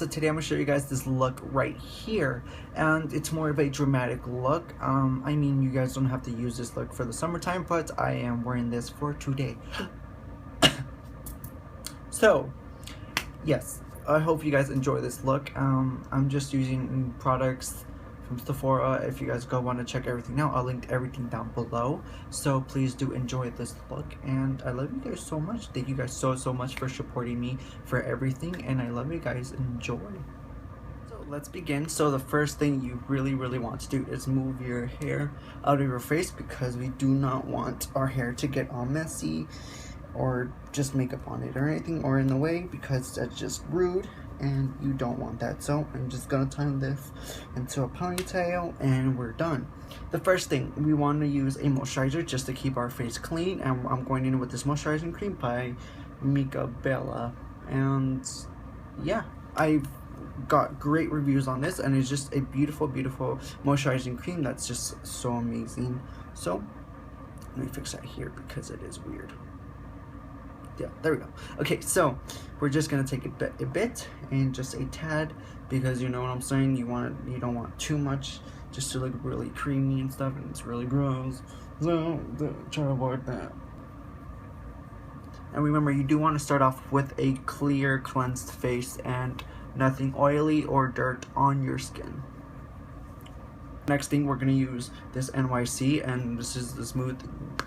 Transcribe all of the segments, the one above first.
so today I'm going to show you guys this look right here, and it's more of a dramatic look. I mean, you guys don't have to use this look for the summertime, but I am wearing this for today. So, yes, I hope you guys enjoy this look. I'm just using products from Sephora. If you guys go want to check everything out, I'll link everything down below. So please do enjoy this look, and I love you guys so much. Thank you guys so much for supporting me for everything, and I love you guys. Enjoy. So let's begin. So the first thing you really want to do is move your hair out of your face, because we do not want our hair to get all messy or just makeup on it or anything or in the way, because that's just rude and you don't want that. So I'm just gonna tie this into a ponytail and we're done. The first thing, we want to use a moisturizer just to keep our face clean, and I'm going in with this moisturizing cream by MICA. And yeah, I've got great reviews on this, and it's just a beautiful moisturizing cream that's just so amazing. So let me fix that here because it is weird. Yeah, there we go. Okay, so we're just gonna take a bit and just a tad, because you know what I'm saying, you don't want too much just to look really creamy and stuff, and it's really gross. So try to avoid that. And remember, you do want to start off with a clear, cleansed face and nothing oily or dirt on your skin. Next thing, we're going to use this NYC, and this is the Smooth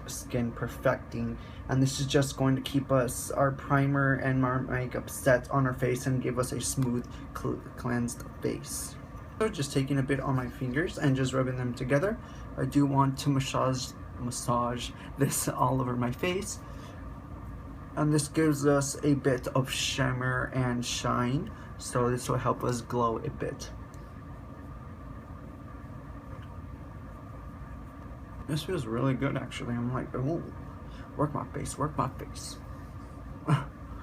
Skin Perfecting, and this is just going to keep us our primer and our makeup set on our face and give us a smooth, cleansed face. So just taking a bit on my fingers and just rubbing them together. I do want to massage this all over my face, and this gives us a bit of shimmer and shine, so this will help us glow a bit. This feels really good, actually. I'm like, oh, work my face.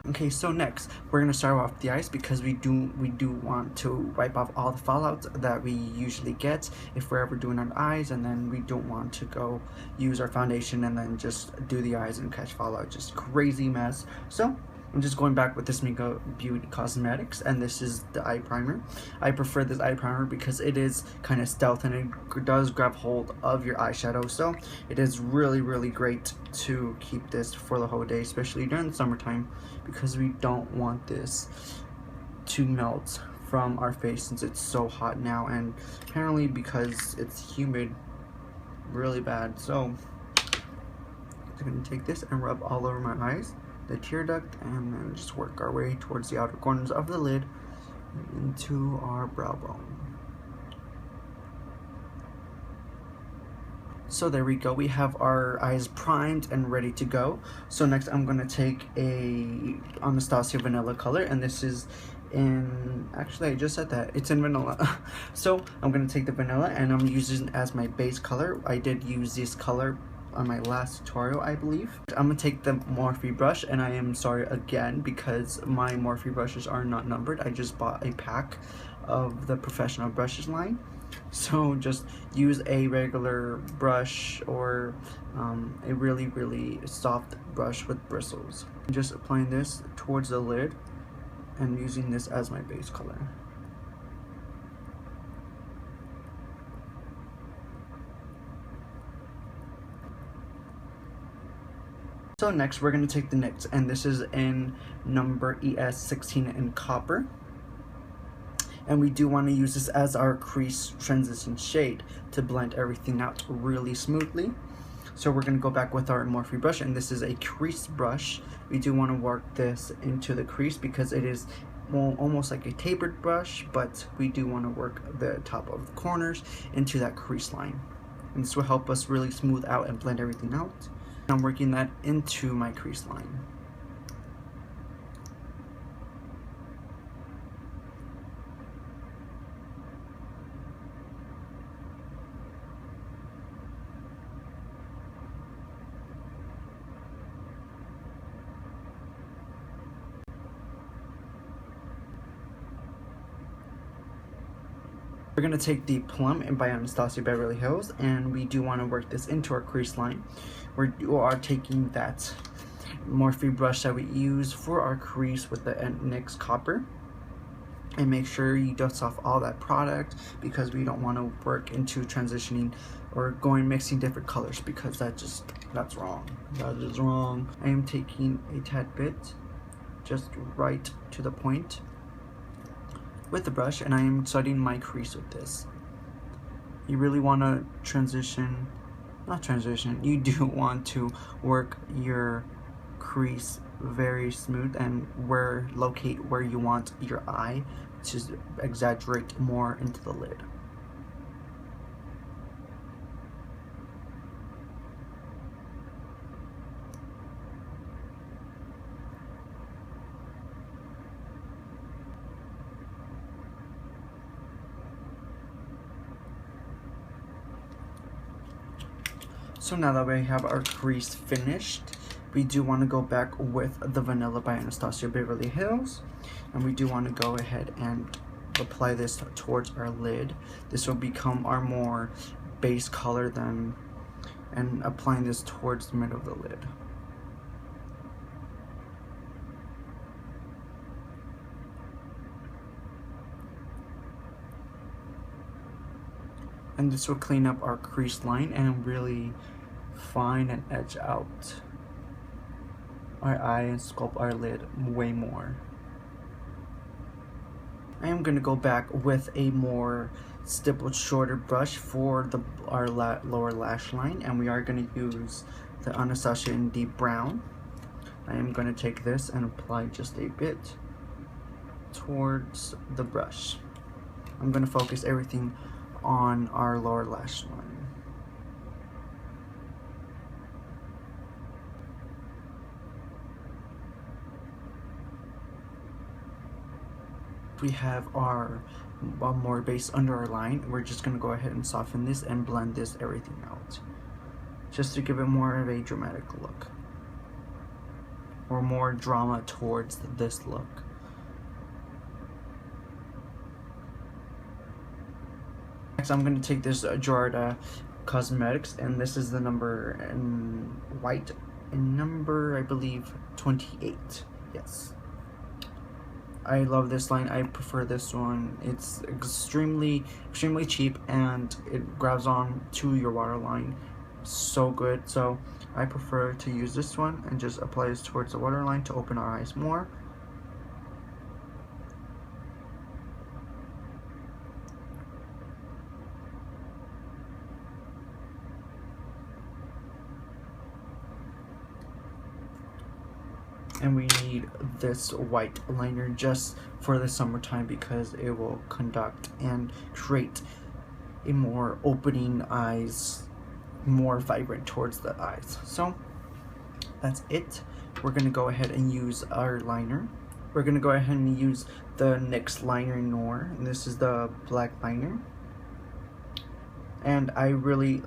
Okay, so next we're gonna start off the eyes, because we do want to wipe off all the fallouts that we usually get if we're ever doing our eyes, and then we don't want to go use our foundation and then just do the eyes and catch fallout. Just crazy mess. So I'm just going back with this MICA Beauty Cosmetics, and this is the eye primer. I prefer this eye primer because it is kind of stealth and it does grab hold of your eyeshadow, so it is really great to keep this for the whole day, especially during the summertime, because we don't want this to melt from our face since it's so hot now, and apparently because it's humid really bad. So I'm going to take this and rub all over my eyes, the tear duct, and then just work our way towards the outer corners of the lid into our brow bone. So there we go, we have our eyes primed and ready to go. So next I'm going to take a Anastasia vanilla color, and this is in, actually I just said that, it's in vanilla. So I'm going to take the vanilla and I'm using it as my base color. I did use this color on my last tutorial, I believe. I'm gonna take the Morphe brush, and I am sorry again because my Morphe brushes are not numbered. I just bought a pack of the professional brushes line, so just use a regular brush or a really soft brush with bristles. I'm just applying this towards the lid and using this as my base color. So next we're going to take the NYX, and this is in number ES16 in copper, and we do want to use this as our crease transition shade to blend everything out really smoothly. So we're going to go back with our Morphe brush, and this is a crease brush. We do want to work this into the crease because it is almost like a tapered brush, but we do want to work the top of the corners into that crease line, and this will help us really smooth out and blend everything out. I'm working that into my crease line. We're going to take the Plum by Anastasia Beverly Hills, and we do want to work this into our crease line. We are taking that Morphe brush that we use for our crease with the NYX Copper, And make sure you dust off all that product, because we don't want to work into transitioning or going mixing different colors, because that's wrong. That is wrong. I am taking a tad bit, just right to the point with the brush, and I am setting my crease with this. You really want to you do want to work your crease very smooth and locate where you want your eye to exaggerate more into the lid. So now that we have our crease finished, we do want to go back with the Vanilla by Anastasia Beverly Hills, and we do want to go ahead and apply this towards our lid. This will become our more base color and applying this towards the middle of the lid. And this will clean up our crease line and really fine and edge out our eye and sculpt our lid way more. I am going to go back with a more stippled shorter brush for our lower lash line, and we are going to use the Anastasia in Deep Brown. I am going to take this and apply just a bit towards the brush. I'm going to focus everything on our lower lash line. We have our more base under our line. We're just going to go ahead and soften this and blend everything out, just to give it more of a dramatic look, or more drama towards this look. Next, I'm going to take this Jorda Cosmetics, and this is the number in white, and number, I believe, 28. Yes. I love this line. I prefer this one. It's extremely cheap, and it grabs on to your waterline so good. So I prefer to use this one and just apply this towards the waterline to open our eyes more. And we need this white liner just for the summertime, because it will conduct and create a more opening eyes, more vibrant towards the eyes. So that's it. We're going to go ahead and use our liner. We're going to go ahead and use the NYX liner Noir, and this is the black liner. And I really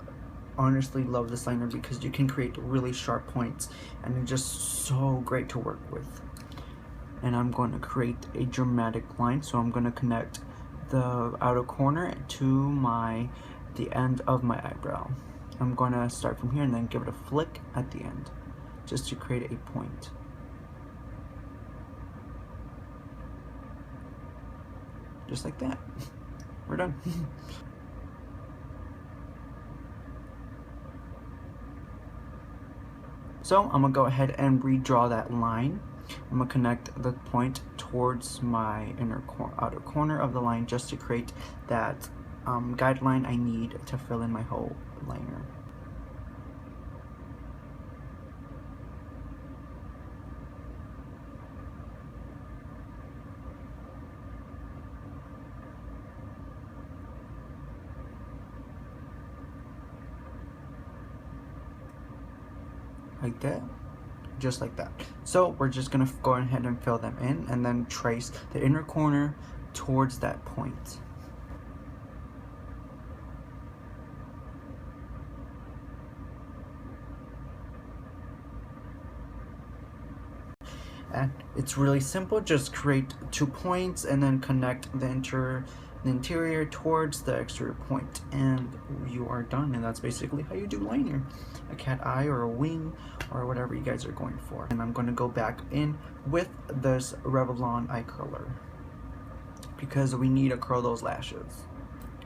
honestly love this liner because you can create really sharp points, and it's just so great to work with. And I'm going to create a dramatic line, so I'm going to connect the outer corner to the end of my eyebrow. I'm going to start from here and then give it a flick at the end, just to create a point. Just like that. We're done. So I'm going to go ahead and redraw that line. I'm going to connect the point towards my outer corner of the line, just to create that guideline I need to fill in my whole liner. Like that, just like that. So we're just gonna go ahead and fill them in, and then trace the inner corner towards that point. And it's really simple. Just create 2 points and then connect the interior towards the exterior point, and you are done. And that's basically how you do liner, a cat eye or a wing or whatever you guys are going for. And I'm going to go back in with this Revlon eye color. because we need to curl those lashes.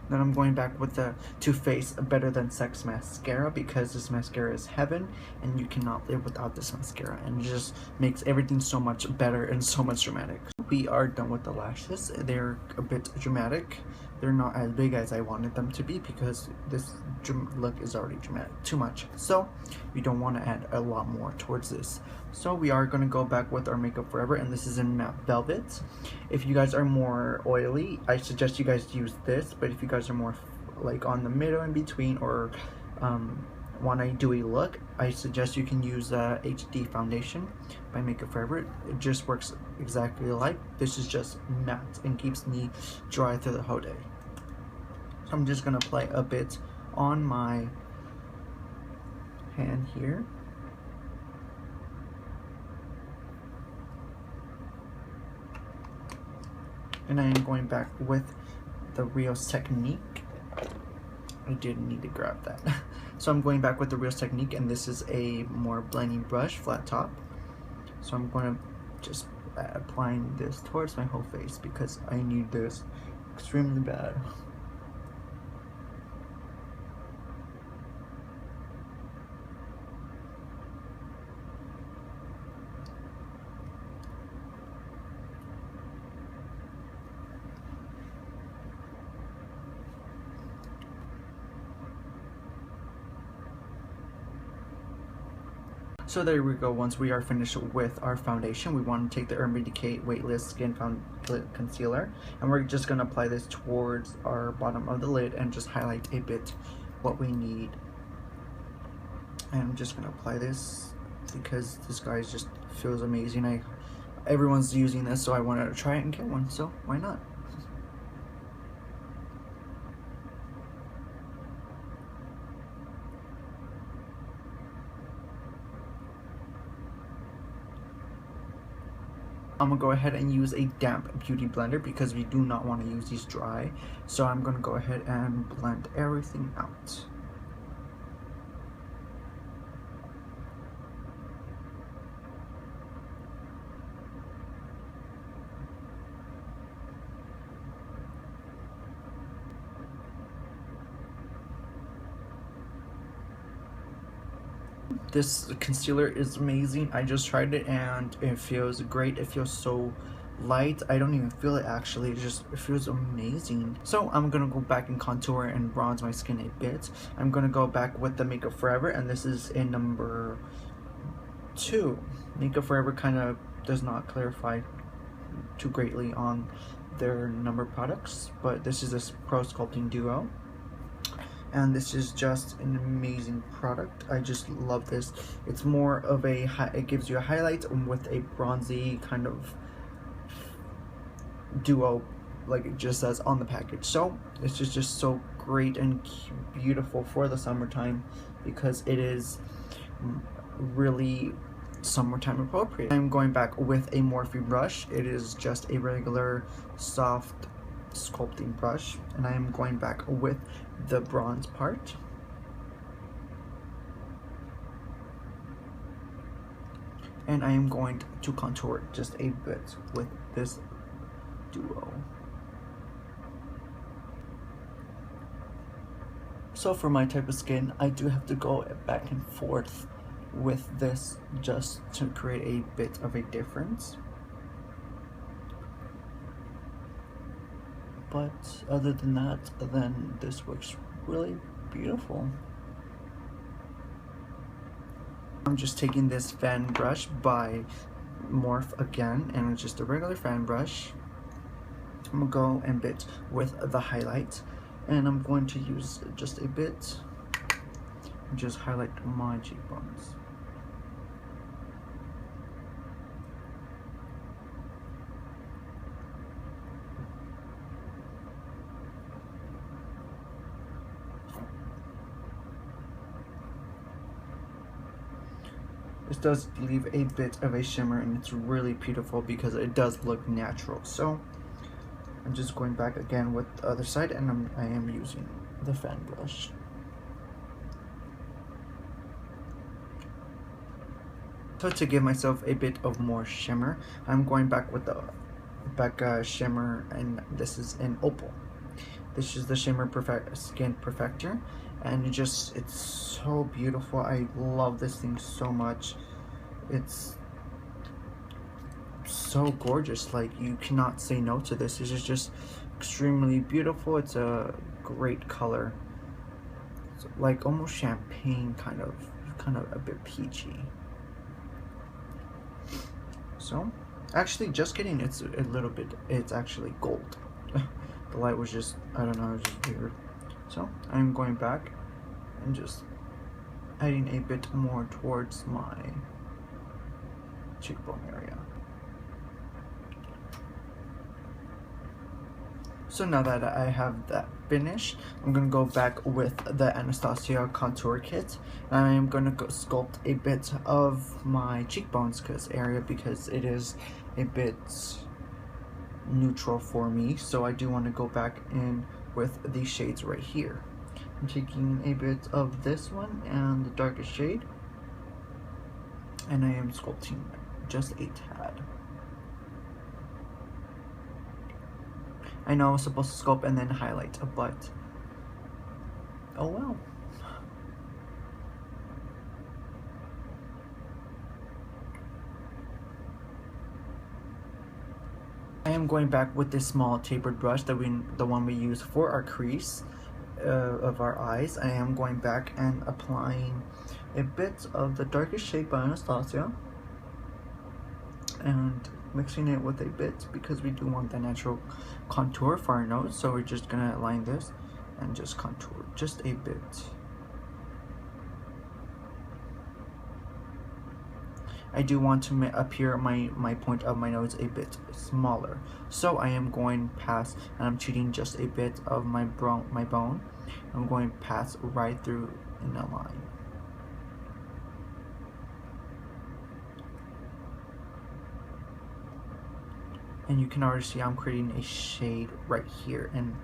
Then I'm going back with the Too Faced Better Than Sex mascara, because this mascara is heaven and you cannot live without this mascara, and it just makes everything so much better and so much dramatic. We are done with the lashes. They're a bit dramatic. They're not as big as I wanted them to be because this look is already dramatic too much. So we don't want to add a lot more towards this. So we are going to go back with our Makeup Forever, and this is in Matte Velvet. If you guys are more oily, I suggest you guys use this, but if you guys are more like on the middle in between, or want a dewy look, I suggest you can use HD Foundation by Makeup Forever. It just works exactly like this. Is just matte and keeps me dry through the whole day. So I'm just gonna apply a bit on my hand here. And I am going back with the Rios Technique. I didn't need to grab that. So I'm going back with the Rios Technique, and this is a more blending brush, flat top. So I'm going to just applying this towards my whole face because I need this extremely bad. So there we go. Once we are finished with our foundation, we want to take the Urban Decay Weightless Skin Concealer, and we're just going to apply this towards our bottom of the lid and just highlight a bit what we need. And I'm just going to apply this because this guy just feels amazing. Everyone's using this, so I wanted to try it and get one, so why not? I'm gonna go ahead and use a damp beauty blender because we do not want to use these dry. So I'm gonna go ahead and blend everything out. This concealer is amazing. I just tried it and it feels great. It feels so light. I don't even feel it actually. It feels amazing. So I'm gonna go back and contour and bronze my skin a bit. I'm gonna go back with the Makeup Forever, and this is in number 2. Makeup Forever kind of does not clarify too greatly on their number products, but this is a Pro Sculpting Duo. And this is just an amazing product. I just love this. It's more of a, it gives you a highlight with a bronzy kind of duo, like it just says on the package. So it's just so great and beautiful for the summertime because it is really summertime appropriate. I'm going back with a Morphe brush. It is just a regular soft sculpting brush, and I am going back with the bronze part. And I am going to contour just a bit with this duo. So for my type of skin, I do have to go back and forth with this just to create a bit of a difference. But other than that, then this looks really beautiful. I'm just taking this fan brush by Morphe again, and it's just a regular fan brush. I'm gonna go and bit with the highlight, and I'm going to use just a bit and just highlight my cheekbones. This does leave a bit of a shimmer, and it's really beautiful because it does look natural. So I'm just going back again with the other side, and I am using the fan brush. So to give myself a bit of more shimmer, I'm going back with the Becca shimmer, and this is in Opal. This is the shimmer skin perfector, and it's so beautiful. I love this thing so much. It's so gorgeous. Like, you cannot say no to this. This is just extremely beautiful. It's a great color. It's like almost champagne, kind of a bit peachy. So actually, just kidding, it's a little bit, it's actually gold. The light was just, I don't know, it was just weird. So I'm going back and just adding a bit more towards my cheekbone area. So now that I have that finished, I'm going to go back with the Anastasia contour kit. And I am going to sculpt a bit of my cheekbones area because it is a bit neutral for me. So I do want to go back in with these shades right here. I'm taking a bit of this one and the darkest shade, and I am sculpting just a tad. I know I was supposed to sculpt and then highlight, but oh well. I am going back with this small tapered brush that the one we use for our crease of our eyes. I am going back and applying a bit of the darkest shade by Anastasia and mixing it with a bit because we do want the natural contour for our nose. So we're just gonna align this and just contour just a bit. I do want to appear my point of my nose a bit smaller, so I am going past, and I'm cheating just a bit of my bone. I'm going past right through in a line. And you can already see I'm creating a shade right here, and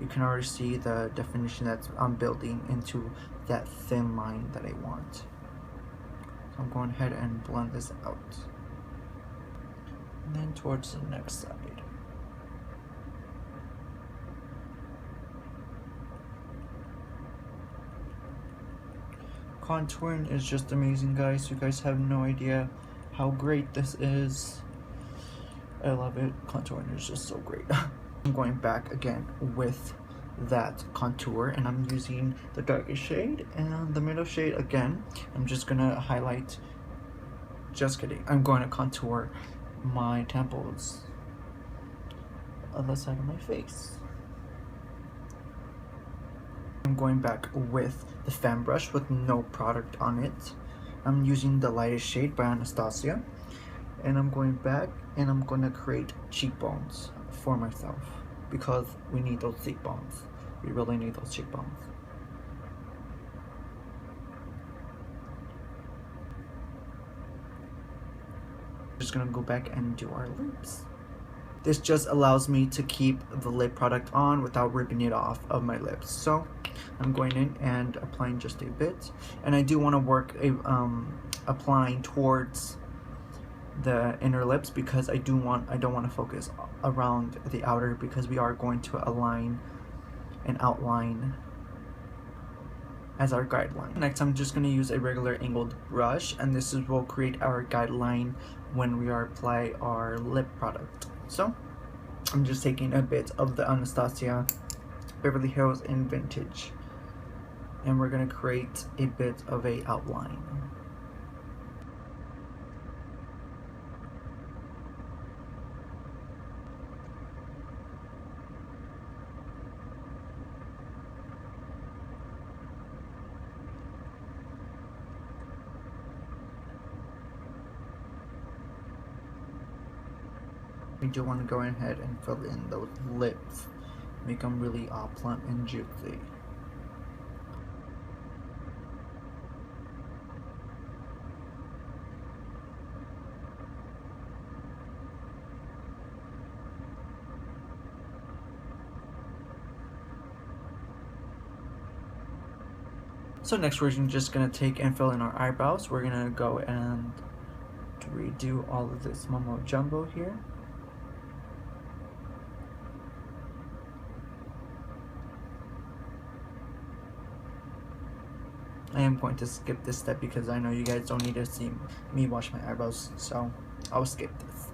you can already see the definition that I'm building into that thin line that I want. So I'm going ahead and blend this out. And then towards the next side. Contouring is just amazing, guys. You guys have no idea how great this is. I love it. Contouring is just so great. I'm going back again with that contour, and I'm using the darkest shade and the middle shade again. I'm just gonna highlight, just kidding, I'm going to contour my temples on the side of my face. I'm going back with the fan brush with no product on it. I'm using the lightest shade by Anastasia, and I'm going back and I'm going to create cheekbones for myself because we need those cheekbones. We really need those cheekbones. Just gonna go back and do our lips. This just allows me to keep the lip product on without ripping it off of my lips. So I'm going in and applying just a bit, and I do want to work applying towards the inner lips because I don't want to focus around the outer because we are going to align and outline as our guideline. Next, I'm just going to use a regular angled brush, and this will create our guideline when we apply our lip product. So I'm just taking a bit of the Anastasia Beverly Hills in Vintage, and we're going to create a bit of a outline. We do want to go ahead and fill in those lips, make them really plump and juicy. So next we're just going to take and fill in our eyebrows. We're going to go and redo all of this mumbo jumbo here. I am going to skip this step because I know you guys don't need to see me wash my eyebrows, so I'll skip this.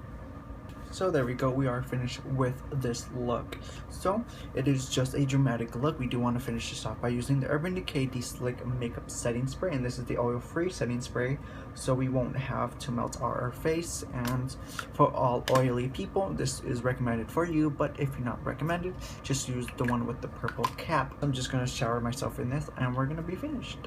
So there we go, we are finished with this look. So it is just a dramatic look. We do want to finish this off by using the Urban Decay De-Slick Makeup Setting Spray, and this is the oil-free setting spray, so we won't have to melt our face. And for all oily people, this is recommended for you, but if you're not recommended, just use the one with the purple cap. I'm just going to shower myself in this and we're going to be finished.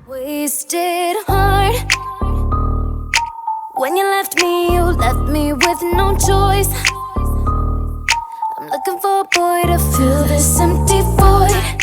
Wasted heart. When you left me with no choice. I'm looking for a boy to fill this empty void.